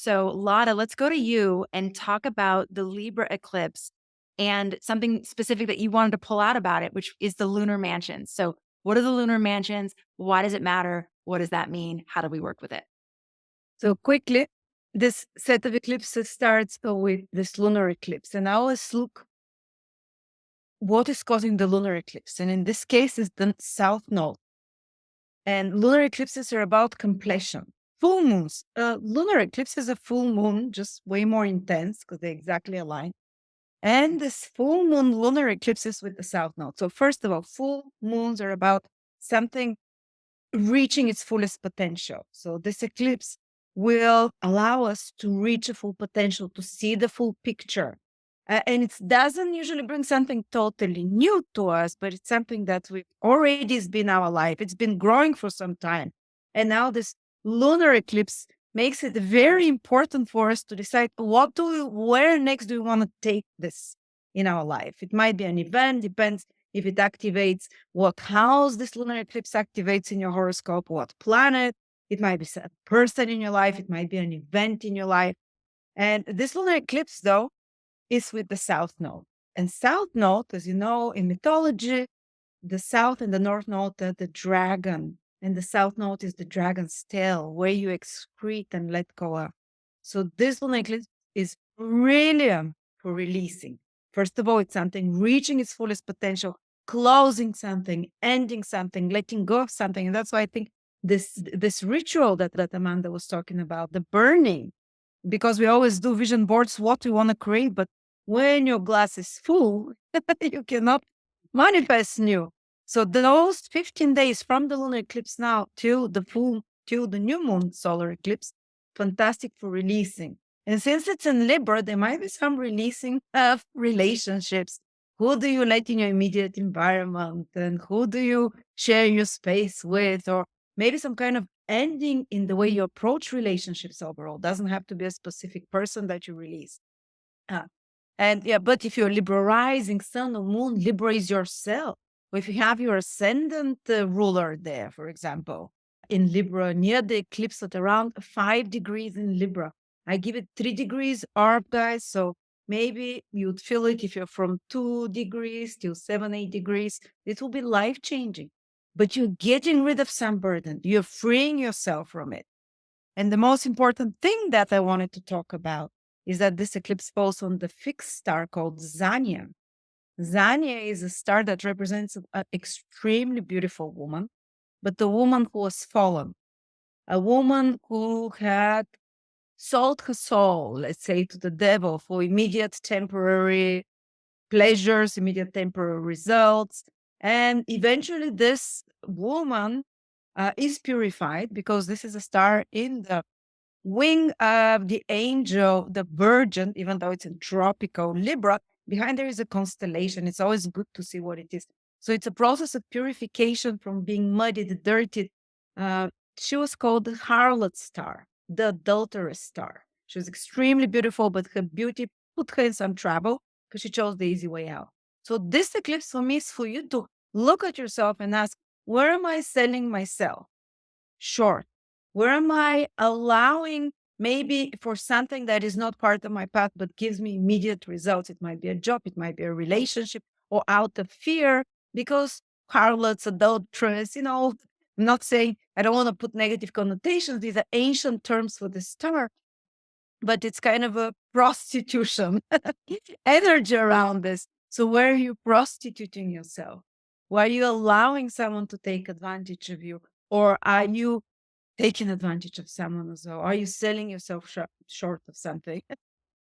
So, Lada, let's go to you and talk about the Libra eclipse and something specific that you wanted to pull out about it, which is the lunar mansions. So, what are the lunar mansions? Why does it matter? What does that mean? How do we work with it? So quickly, this set of eclipses starts with this lunar eclipse. And I always look what is causing the lunar eclipse. And in this case, it's the south node. And lunar eclipses are about completion. Full moons. Lunar eclipse is a full moon, just way more intense because they exactly align. And this full moon lunar eclipse is with the south node. So first of all, full moons are about something reaching its fullest potential. So this eclipse will allow us to reach a full potential, to see the full picture. And it doesn't usually bring something totally new to us, but it's something that we already has been our life. It's been growing for some time. And now this lunar eclipse makes it very important for us to decide where next do we want to take this in our life. It might be an event, depends if it activates what house this lunar eclipse activates in your horoscope, what planet. It might be a person in your life, it might be an event in your life. And this lunar eclipse, though, is with the south node. And south node, as you know, in mythology, the south and the north node are the dragon. And the south node is the dragon's tail, where you excrete and let go of. So this lunar eclipse is brilliant for releasing. First of all, it's something reaching its fullest potential, closing something, ending something, letting go of something. And that's why I think this ritual that Amanda was talking about, the burning, because we always do vision boards, what we want to create, but when your glass is full, you cannot manifest new. So those 15 days from the lunar eclipse now till the new moon solar eclipse, fantastic for releasing. And since it's in Libra, there might be some releasing of relationships. Who do you let in your immediate environment? And who do you share your space with? Or maybe some kind of ending in the way you approach relationships overall. Doesn't have to be a specific person that you release. But if you're Libra rising, sun or moon, Libra is yourself. Or if you have your ascendant ruler there, for example, in Libra, near the eclipse at around 5 degrees in Libra, I give it 3 degrees arc, guys. So maybe you'd feel it if you're from 2 degrees till 7, 8 degrees. It will be life changing, but you're getting rid of some burden. You're freeing yourself from it. And the most important thing that I wanted to talk about is that this eclipse falls on the fixed star called Zania. Zania is a star that represents an extremely beautiful woman, but the woman who was fallen, a woman who had sold her soul, let's say, to the devil for immediate temporary pleasures, immediate temporary results. And eventually, this woman is purified because this is a star in the wing of the angel, the Virgin, even though it's in tropical Libra. Behind there is a constellation. It's always good to see what it is. So it's a process of purification from being muddied, dirtied. She was called the Harlot star, the adulterous star. She was extremely beautiful, but her beauty put her in some trouble because she chose the easy way out. So this eclipse for me is for you to look at yourself and ask, where am I selling myself short? Where am I allowing maybe for something that is not part of my path, but gives me immediate results? It might be a job, it might be a relationship, or out of fear, because harlots, adulteress, I'm not saying I don't want to put negative connotations. These are ancient terms for the star, but it's kind of a prostitution energy around this. So where are you prostituting yourself? Why are you allowing someone to take advantage of you? Or are you taking advantage of someone as well? Are you selling yourself short of something?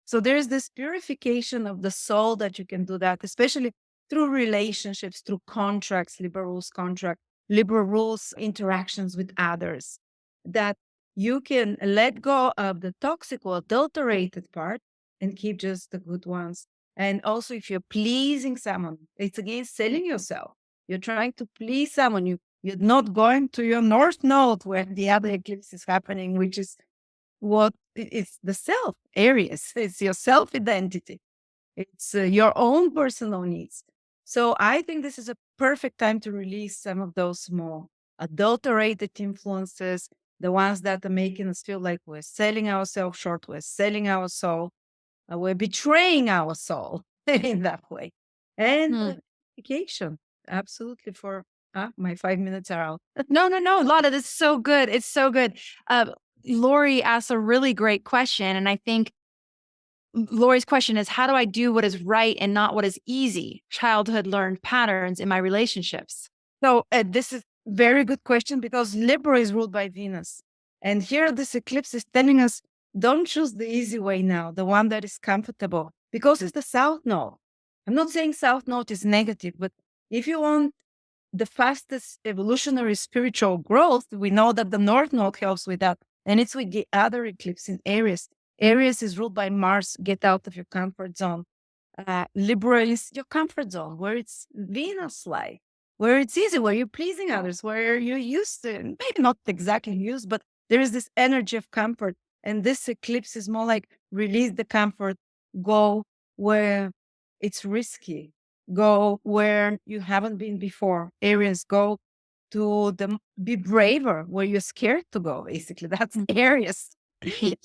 So there's this purification of the soul that you can do that, especially through relationships, through contracts, Libra rules contract, Libra rules interactions with others, that you can let go of the toxic or adulterated part and keep just the good ones. And also, if you're pleasing someone, it's again selling yourself. You're trying to please someone. You're not going to your north node where the other eclipse is happening, which is what it's the self areas. It's your self identity. It's your own personal needs. So I think this is a perfect time to release some of those more adulterated influences the ones that are making us feel like we're selling ourselves short, we're selling our soul, we're betraying our soul in that way. And Hmm. vacation, absolutely. For my 5 minutes are out. No, no, no, Lada, this is so good. It's so good. Lori asked a really great question, and I think Lori's question is, how do I do what is right and not what is easy? Childhood learned patterns in my relationships. So this is very good question because Libra is ruled by Venus. And here this eclipse is telling us, don't choose the easy way now, the one that is comfortable, because it's the South Node. I'm not saying South Node is negative, but if you want the fastest evolutionary spiritual growth, we know that the North Node helps with that. And it's with the other eclipse in Aries. Aries is ruled by Mars, get out of your comfort zone. Libra is your comfort zone, where it's Venus like, where it's easy, where you're pleasing others, where you're used to, maybe not exactly used, but there is this energy of comfort. And this eclipse is more like release the comfort, go where it's risky, go where you haven't been before. Aries, go to be braver where you're scared to go. Basically, that's Aries,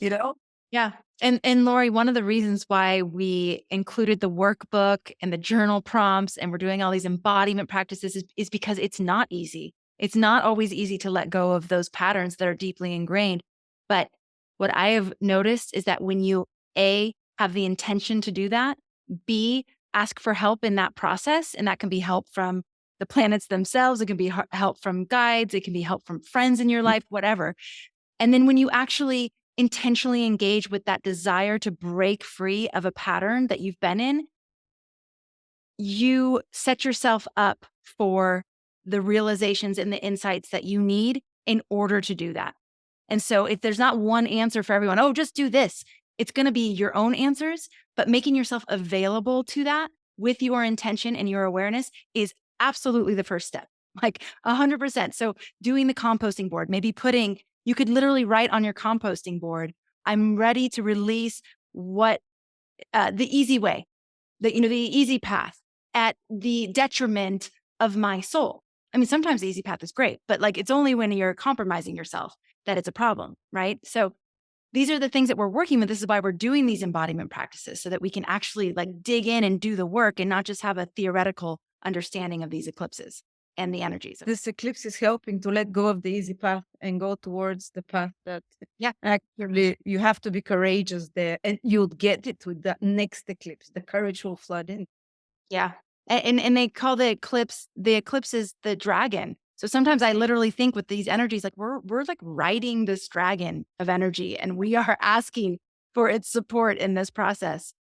you know? Yeah. And Lori, one of the reasons why we included the workbook and the journal prompts and we're doing all these embodiment practices is because it's not easy. It's not always easy to let go of those patterns that are deeply ingrained. But what I have noticed is that when you A, have the intention to do that, B, ask for help in that process, and that can be help from the planets themselves, it can be help from guides, it can be help from friends in your life, whatever. And then when you actually intentionally engage with that desire to break free of a pattern that you've been in, you set yourself up for the realizations and the insights that you need in order to do that. And so if there's not one answer for everyone, oh, just do this, it's going to be your own answers, but making yourself available to that with your intention and your awareness is absolutely the first step, like 100%. So doing the composting board, maybe you could literally write on your composting board, I'm ready to release what the easy way, the easy path at the detriment of my soul. I mean, sometimes the easy path is great, but like it's only when you're compromising yourself that it's a problem, right? So these are the things that we're working with. This is why we're doing these embodiment practices so that we can actually like dig in and do the work and not just have a theoretical understanding of these eclipses and the energies. This eclipse is helping to let go of the easy path and go towards the path that, yeah, actually you have to be courageous there, and you'll get it with the next eclipse. The courage will flood in. Yeah. And they call the eclipse is the dragon. So sometimes I literally think with these energies, like we're like riding this dragon of energy and we are asking for its support in this process.